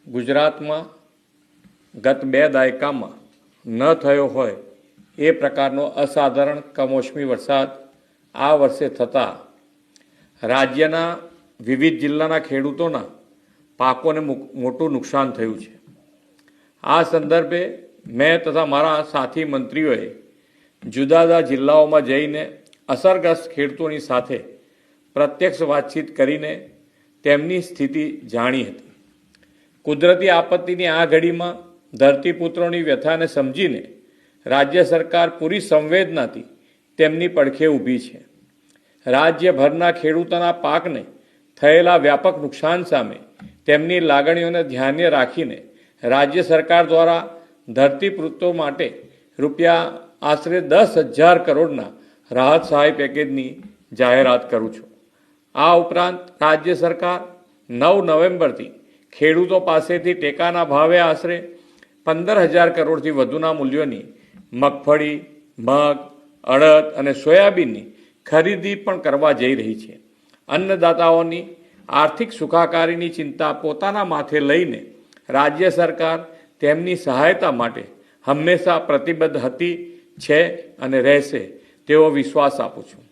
ગુજરાતમાં ગત 2 દાયકામાં ન થયો હોય એ પ્રકારનો અસાધારણ કમોસમી વરસાદ આ વર્ષે થતાં રાજ્યના વિવિધ જિલ્લાના ખેડૂતોના પાકોને મોટું નુકસાન થયું છે। આ સંદર્ભે મેં તથા મારા સાથી મંત્રીઓએ જુદા જુદા જિલ્લાઓમાં જઈને અસરગ્રસ્ત ખેડૂતોની સાથે પ્રત્યક્ષ વાતચીત કરીને તેમની સ્થિતિ જાણી હતી। કુદરતી આપત્તિની આ ઘડીમાં ધરતીપુત્રોની વ્યથાને સમજીને રાજ્ય સરકાર પૂરી સંવેદનાથી તેમની પડખે ઊભી છે। રાજ્યભરના ખેડૂતોના પાકને થયેલા વ્યાપક નુકસાન સામે તેમની લાગણીઓને ધ્યાને રાખીને રાજ્ય સરકાર દ્વારા ધરતીપુત્રો માટે આશરે 10,000 કરોડના રાહત સહાય પેકેજની જાહેરાત કરું છું। આ ઉપરાંત રાજ્ય સરકાર 9 નવેમ્બરથી ખેડૂતો પાસેથી ટેકાના ભાવે આશરે 15,000 કરોડથી વધુના મૂલ્યોની મગફળી, મગ, અડદ અને સોયાબીનની ખરીદી પણ કરવા જઈ રહી છે। અન્નદાતાઓની આર્થિક સુખાકારીની ચિંતા પોતાના માથે લઈને રાજ્ય સરકાર તેમની સહાયતા માટે હંમેશા પ્રતિબદ્ધ હતી, છે અને રહેશે તેવો વિશ્વાસ આપું છું।